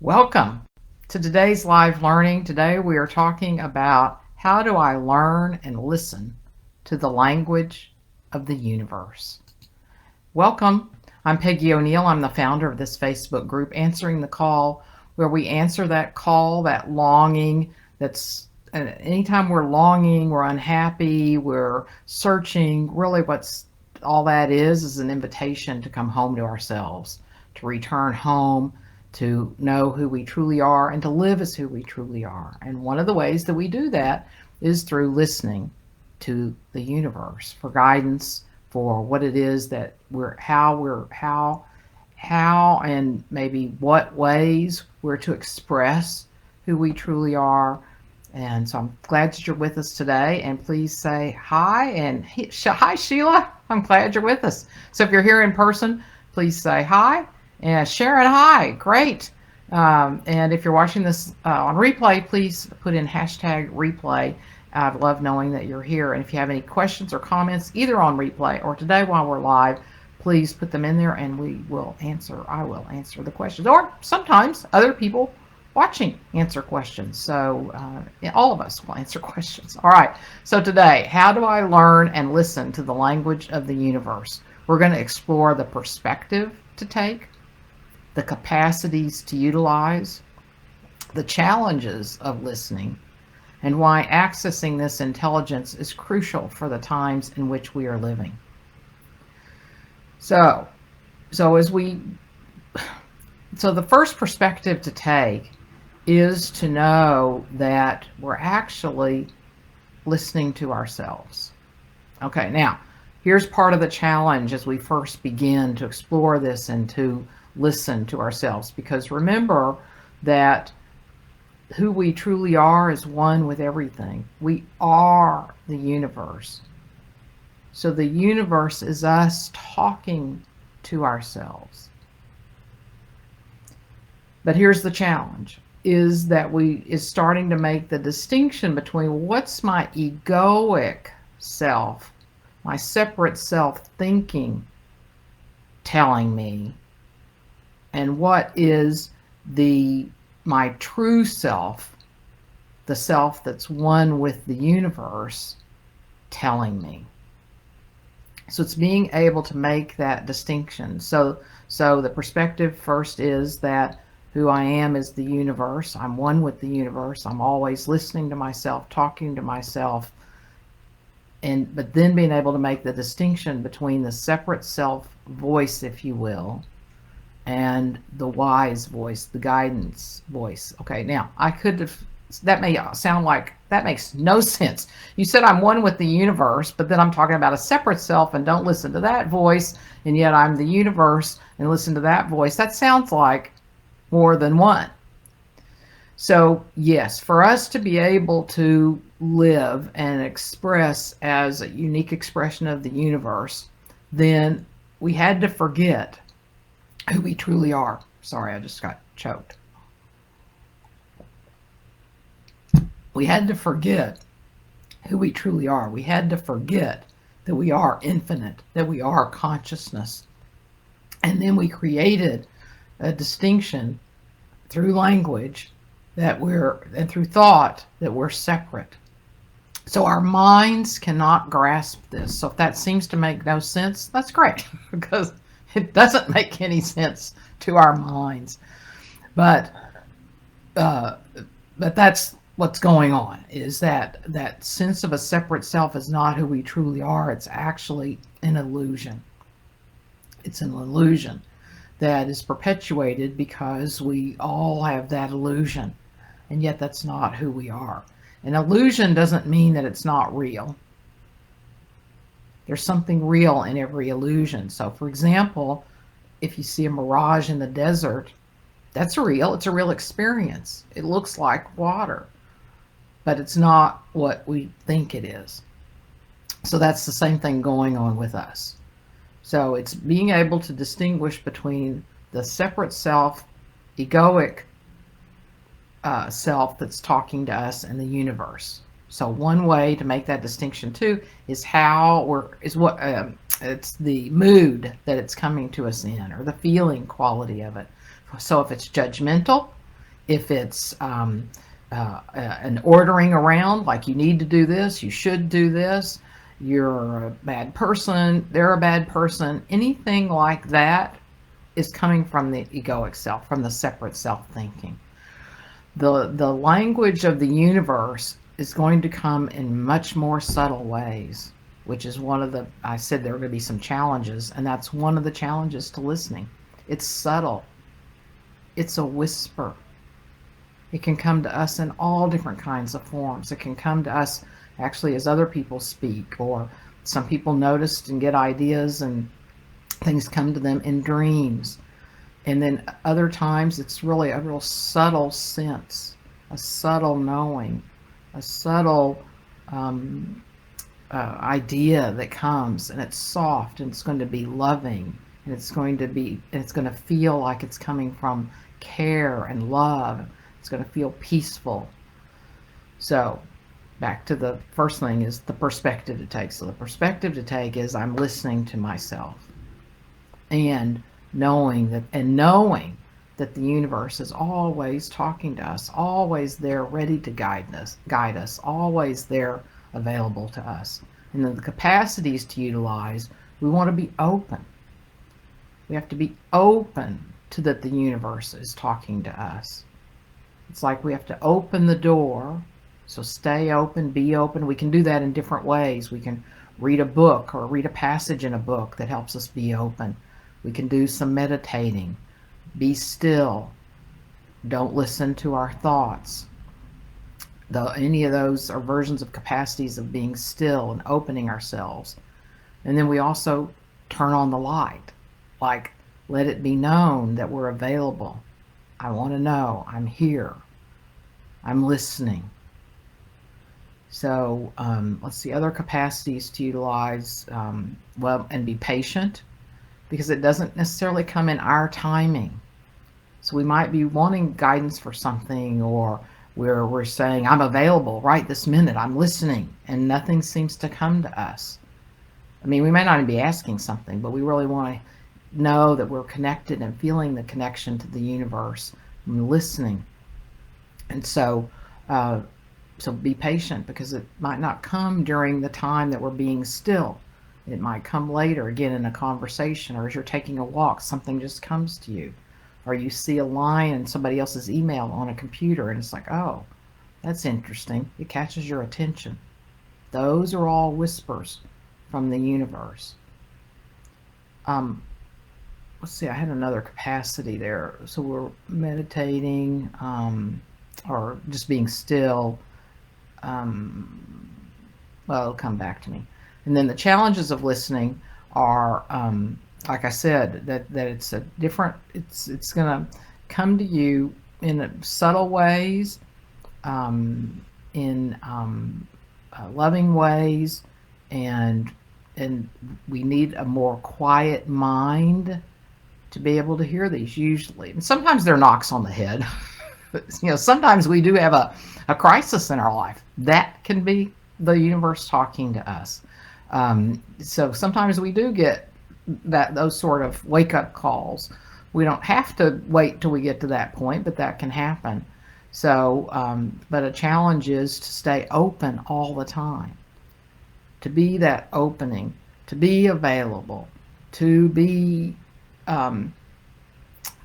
Welcome to today's live learning. Today we are talking about how do I learn and listen to the language of the universe. Welcome. I'm Peggy O'Neill. I'm the founder of this Facebook group, Answering the Call, where we answer that call, that longing. That's anytime we're longing, we're unhappy, we're searching. Really, what's all that is an invitation to come home to ourselves, to return home, to know who we truly are, and to live as who we truly are. And one of the ways that we do that is through listening to the universe for guidance, for what it is that how and maybe what ways we're to express who we truly are. And so I'm glad that you're with us today, and please say hi. And hi, Sheila. I'm glad you're with us. So if you're here in person, please say hi. And Sharon, hi. Great. And if you're watching this on replay, please put in hashtag replay. I'd love knowing that you're here. And if you have any questions or comments, either on replay or today while we're live, please put them in there and I will answer the questions. Or sometimes other people watching answer questions. So all of us will answer questions. All right. So today, how do I learn and listen to the language of the universe? We're going to explore the perspective to take, the capacities to utilize, the challenges of listening, and why accessing this intelligence is crucial for the times in which we are living. So the first perspective to take is to know that we're actually listening to ourselves. Okay, now here's part of the challenge as we first begin to explore this and to listen to ourselves, because remember that who we truly are is one with everything. We are the universe. So the universe is us talking to ourselves. But here's the challenge, is that is starting to make the distinction between what's my egoic self, my separate self thinking, telling me, and what is my true self, the self that's one with the universe, telling me. So it's being able to make that distinction. So the perspective first is that who I am is the universe. I'm one with the universe. I'm always listening to myself, talking to myself, but then being able to make the distinction between the separate self voice, if you will, and the wise voice, the guidance voice. Okay, now that may sound like that makes no sense. You said I'm one with the universe, but then I'm talking about a separate self and don't listen to that voice, and yet I'm the universe and listen to that voice. That sounds like more than one. So yes, for us to be able to live and express as a unique expression of the universe, then we had to forget who we truly are. Sorry, I just got choked. We had to forget who we truly are. We had to forget that we are infinite, that we are consciousness. And then we created a distinction through language and through thought that we're separate. So our minds cannot grasp this. So if that seems to make no sense, that's great, because it doesn't make any sense to our minds. But that's what's going on, is that sense of a separate self is not who we truly are. It's actually an illusion. It's an illusion that is perpetuated because we all have that illusion, and yet that's not who we are. An illusion doesn't mean that it's not real. There's something real in every illusion. So for example, if you see a mirage in the desert, that's real. It's a real experience. It looks like water, but it's not what we think it is. So that's the same thing going on with us. So it's being able to distinguish between the separate self, egoic self that's talking to us, and the universe. So one way to make that distinction too is it's the mood that it's coming to us in, or the feeling quality of it. So if it's judgmental, If it's an ordering around, like you need to do this, you should do this, you're a bad person, they're a bad person, anything like that is coming from the egoic self, from the separate self thinking. The language of the universe is going to come in much more subtle ways, which is one of the, I said there are going to be some challenges, and that's one of the challenges to listening. It's subtle. It's a whisper. It can come to us in all different kinds of forms. It can come to us actually as other people speak, or some people notice and get ideas and things come to them in dreams. And then other times it's really a real subtle sense, a subtle knowing, a subtle idea that comes, and it's soft, and it's going to be loving, and it's going to feel like it's coming from care and love. It's going to feel peaceful. So back to the first thing is the perspective to take. So the perspective to take is I'm listening to myself, and knowing that the universe is always talking to us, always there ready to guide us, always there available to us. And then the capacities to utilize, we want to be open. We have to be open to that the universe is talking to us. It's like we have to open the door. So stay open, be open. We can do that in different ways. We can read a book or read a passage in a book that helps us be open. We can do some meditating. Be still. Don't listen to our thoughts. Any of those are versions of capacities of being still and opening ourselves. And then we also turn on the light. Like, let it be known that we're available. I want to know. I'm here. I'm listening. So let's see, other capacities to utilize, and be patient, because it doesn't necessarily come in our timing. So we might be wanting guidance for something, or where we're saying, I'm available right this minute, I'm listening, and nothing seems to come to us. I mean, we may not even be asking something, but we really want to know that we're connected and feeling the connection to the universe and listening. And so be patient, because it might not come during the time that we're being still. It might come later, again, in a conversation, or as you're taking a walk, something just comes to you. Or you see a line in somebody else's email on a computer, and it's like, oh, that's interesting. It catches your attention. Those are all whispers from the universe. Let's see, I had another capacity there. So we're meditating, or just being still. It'll come back to me. And then the challenges of listening are, like I said, that it's a different, it's going to come to you in subtle ways, in loving ways, and we need a more quiet mind to be able to hear these usually. And sometimes they're knocks on the head. Sometimes we do have a crisis in our life. That can be the universe talking to us. So sometimes we do get those sort of wake-up calls. We don't have to wait till we get to that point, but that can happen. So, but a challenge is to stay open all the time, to be that opening, to be available, to be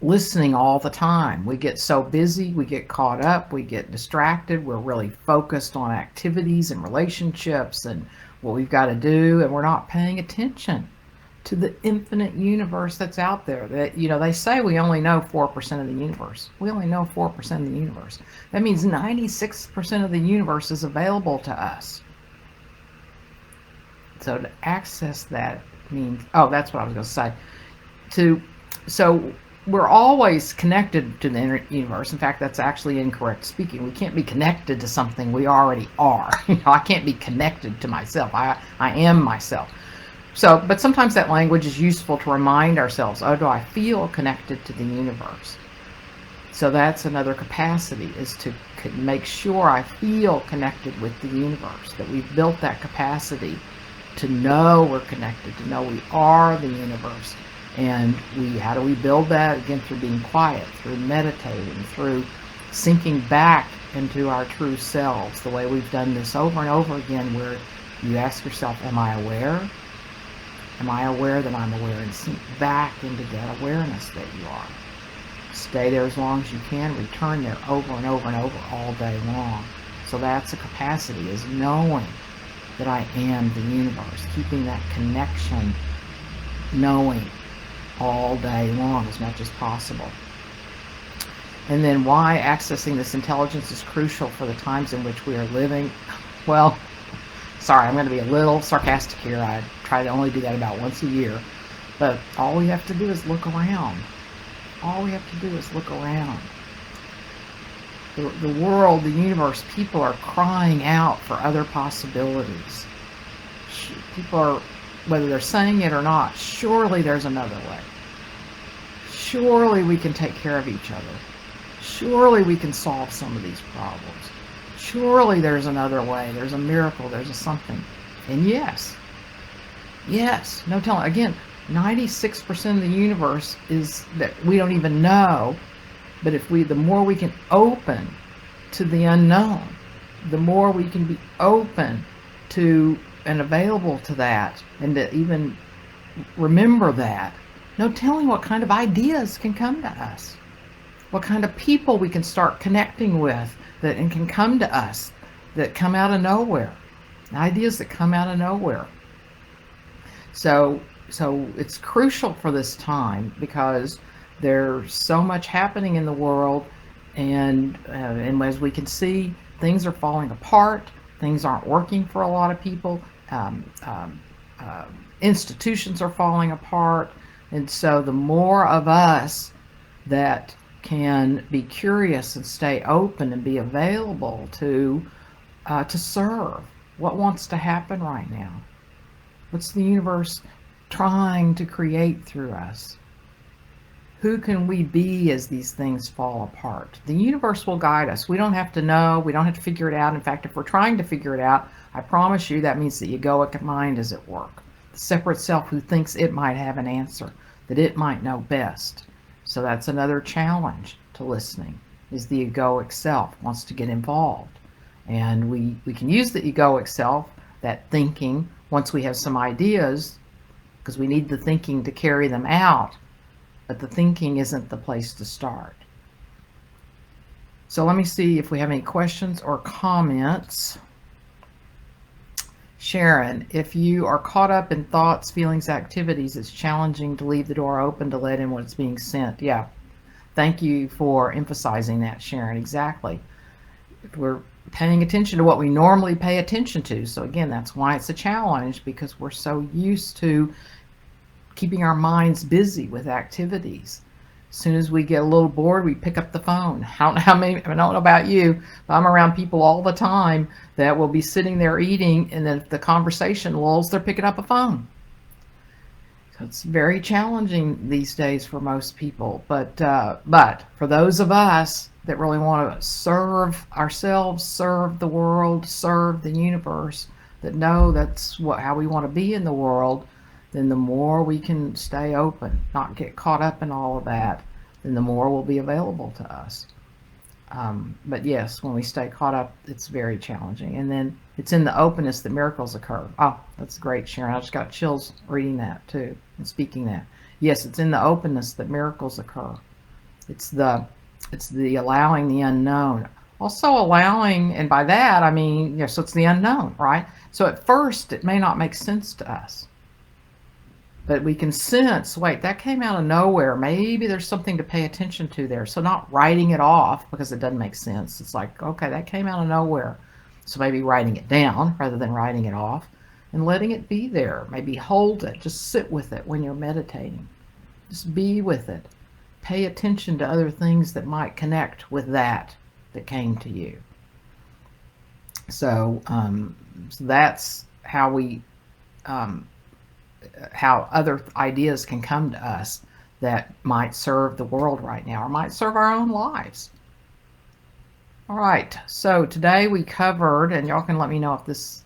listening all the time. We get so busy, we get caught up, we get distracted, we're really focused on activities and relationships and what we've got to do, and we're not paying attention to the infinite universe that's out there. That, they say we only know 4% of the universe. We only know 4% of the universe. That means 96% of the universe is available to us. So to access that means, that's what I was going to say. So we're always connected to the universe. In fact, that's actually incorrect speaking. We can't be connected to something we already are. I can't be connected to myself. I am myself. So, but sometimes that language is useful to remind ourselves, do I feel connected to the universe? So that's another capacity, is to make sure I feel connected with the universe, that we've built that capacity to know we're connected, to know we are the universe. And how do we build that? Again, through being quiet, through meditating, through sinking back into our true selves, the way we've done this over and over again, where you ask yourself, am I aware? Am I aware that I'm aware? And sink back into that awareness that you are. Stay there as long as you can. Return there over and over and over all day long. So that's a capacity, is knowing that I am the universe, keeping that connection, knowing all day long as much as possible. And then why accessing this intelligence is crucial for the times in which we are living. Well, sorry, I'm going to be a little sarcastic here. I try to only do that about once a year. But all we have to do is look around. All we have to do is look around. The world, the universe, people are crying out for other possibilities. People are, whether they're saying it or not, surely there's another way. Surely we can take care of each other. Surely we can solve some of these problems. Surely there's another way. There's a miracle. There's a something. And yes, no telling. Again, 96% of the universe is that we don't even know. But the more we can open to the unknown, the more we can be open to and available to that, and to even remember that, no telling what kind of ideas can come to us, what kind of people we can start connecting with that and can come to us, that come out of nowhere, ideas that come out of nowhere. So it's crucial for this time, because there's so much happening in the world, and as we can see, things are falling apart. Things aren't working for a lot of people. Institutions are falling apart, and so the more of us that can be curious and stay open and be available to serve. What wants to happen right now? What's the universe trying to create through us? Who can we be as these things fall apart? The universe will guide us. We don't have to know. We don't have to figure it out. In fact, if we're trying to figure it out, I promise you that means the egoic mind is at work. The separate self who thinks it might have an answer, that it might know best. So that's another challenge to listening, is the egoic self wants to get involved. And we can use the egoic self, that thinking, once we have some ideas, because we need the thinking to carry them out. But the thinking isn't the place to start. So let me see if we have any questions or comments. Sharon, if you are caught up in thoughts, feelings, activities, it's challenging to leave the door open to let in what's being sent. Yeah, thank you for emphasizing that, Sharon. Exactly. If we're paying attention to what we normally pay attention to. So again, that's why it's a challenge, because we're so used to keeping our minds busy with activities. As soon as we get a little bored, we pick up the phone. I don't know about you, but I'm around people all the time that will be sitting there eating, and then if the conversation lulls, they're picking up a phone. So it's very challenging these days for most people. But for those of us that really want to serve ourselves, serve the world, serve the universe, that know that's how we want to be in the world, then the more we can stay open, not get caught up in all of that, then the more will be available to us. But yes, when we stay caught up, it's very challenging. And then it's in the openness that miracles occur. Oh, that's great, Sharon. I just got chills reading that too and speaking that. Yes, it's in the openness that miracles occur. It's the allowing the unknown. Also allowing, and by that I mean, so it's the unknown, right? So at first it may not make sense to us. But we can sense, wait, that came out of nowhere. Maybe there's something to pay attention to there. So not writing it off because it doesn't make sense. It's like, okay, that came out of nowhere. So maybe writing it down rather than writing it off, and letting it be there. Maybe hold it. Just sit with it when you're meditating. Just be with it. Pay attention to other things that might connect with that came to you. So, so that's how how other ideas can come to us that might serve the world right now, or might serve our own lives. All right, so today we covered, and y'all can let me know if there's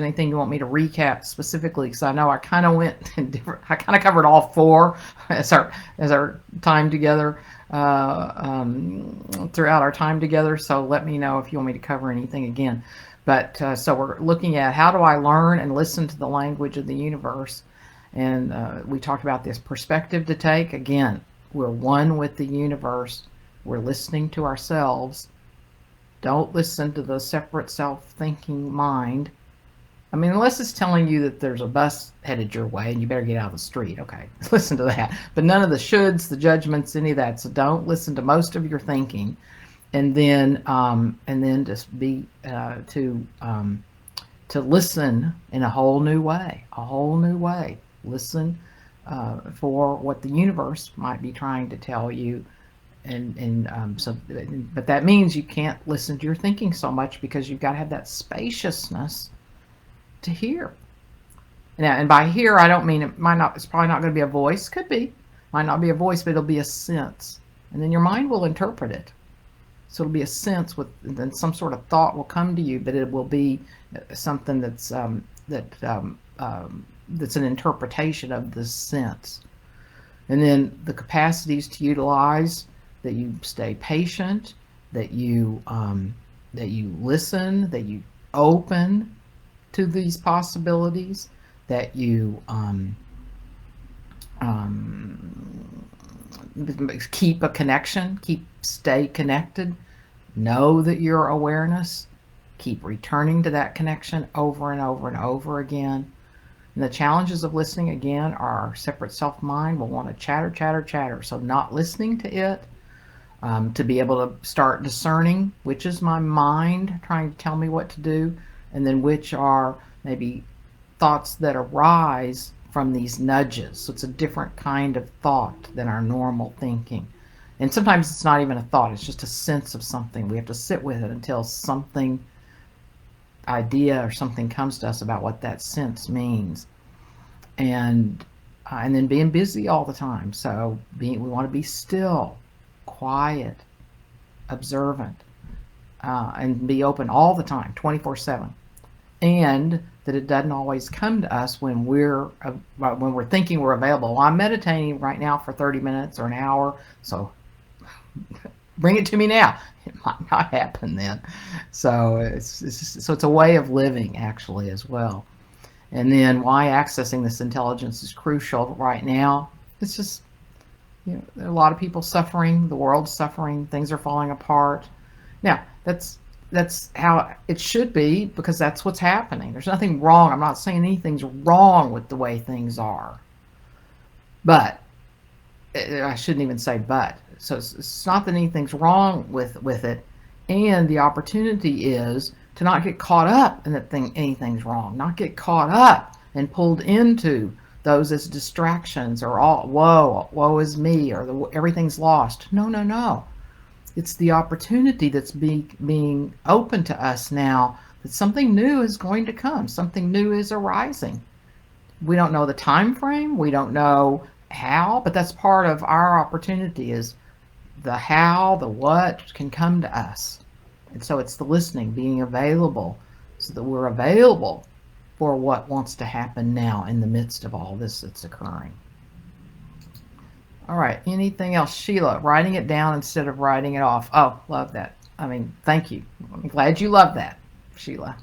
anything you want me to recap specifically, because I know I kind of went in different. I kind of covered all four as our time together. throughout our time together. So let me know if you want me to cover anything again. But so we're looking at how do I learn and listen to the language of the universe. And we talked about this perspective to take. Again, we're one with the universe. We're listening to ourselves. Don't listen to the separate self-thinking mind. I mean, unless it's telling you that there's a bus headed your way and you better get out of the street. Okay, listen to that. But none of the shoulds, the judgments, any of that. So don't listen to most of your thinking, and then just be to listen in a whole new way. A whole new way. Listen for what the universe might be trying to tell you. But that means you can't listen to your thinking so much, because you've got to have that spaciousness to hear. Now, and by hear, I don't mean it's probably not going to be a voice. Could be. Might not be a voice, but it'll be a sense. And then your mind will interpret it. So it'll be a sense and then some sort of thought will come to you, but it will be something that's that's an interpretation of the sense. And then the capacities to utilize, that you stay patient, that you listen, that you open to these possibilities, that you keep a connection, stay connected, know that your awareness, keep returning to that connection over and over and over again. And the challenges of listening, again, our separate self-mind will want to chatter, chatter, chatter. So not listening to it, to be able to start discerning which is my mind trying to tell me what to do, and then which are maybe thoughts that arise from these nudges. So it's a different kind of thought than our normal thinking. And sometimes it's not even a thought, it's just a sense of something. We have to sit with it until something, idea or something comes to us about what that sense means. And then being busy all the time. So we want to be still, quiet, observant, and be open all the time, 24/7. And that it doesn't always come to us when we're thinking we're available. Well, I'm meditating right now for 30 minutes or an hour, so bring it to me now. It might not happen then. So it's a way of living, actually, as well. And then why accessing this intelligence is crucial right now. It's just, there are a lot of people suffering, the world's suffering, things are falling apart. Now, that's how it should be, because that's what's happening. There's nothing wrong. I'm not saying anything's wrong with the way things are. But, I shouldn't even say but. So it's not that anything's wrong with it. And the opportunity is to not get caught up in that anything's wrong. Not get caught up and pulled into those as distractions, or woe is me, or everything's lost. No. It's the opportunity that's being open to us now, that something new is going to come. Something new is arising. We don't know the time frame. We don't know how, but that's part of our opportunity, is the how, the what can come to us. And so it's the listening, being available, so that we're available for what wants to happen now in the midst of all this that's occurring. All right, anything else? Sheila, writing it down instead of writing it off. Oh, love that. I mean, thank you. I'm glad you love that, Sheila.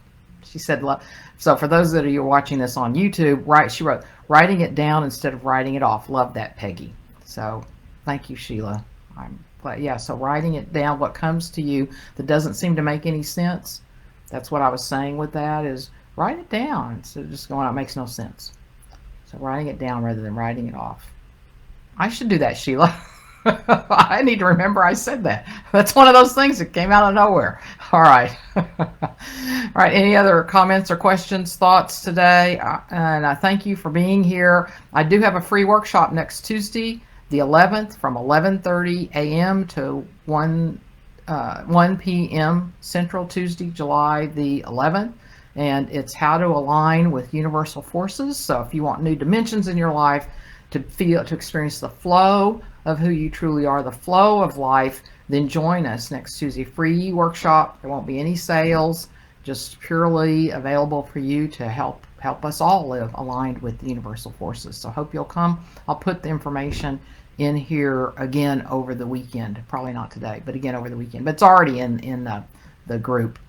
She said love. So for those that are watching this on YouTube, she wrote, writing it down instead of writing it off. Love that, Peggy. So thank you, Sheila. I'm glad. Yeah, so writing it down, what comes to you that doesn't seem to make any sense. That's what I was saying with that, is write it down instead of just going, it makes no sense. So writing it down rather than writing it off. I should do that, Sheila. I need to remember I said that. That's one of those things that came out of nowhere. All right. All right. Any other comments or questions, thoughts today? And I thank you for being here. I do have a free workshop next Tuesday, the 11th, from 11:30 a.m. to 1 p.m. Central, Tuesday, July the 11th. And it's how to align with universal forces. So if you want new dimensions in your life, to experience the flow of who you truly are, the flow of life, then join us next Tuesday. Free workshop. There won't be any sales, just purely available for you to help us all live aligned with the universal forces. So hope you'll come. I'll put the information in here again over the weekend. Probably not today, but again over the weekend. But it's already in the group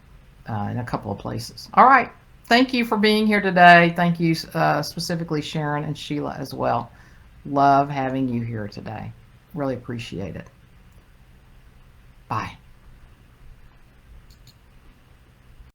in a couple of places. All right. Thank you for being here today. Thank you specifically Sharon and Sheila as well. Love having you here today. Really appreciate it. Bye.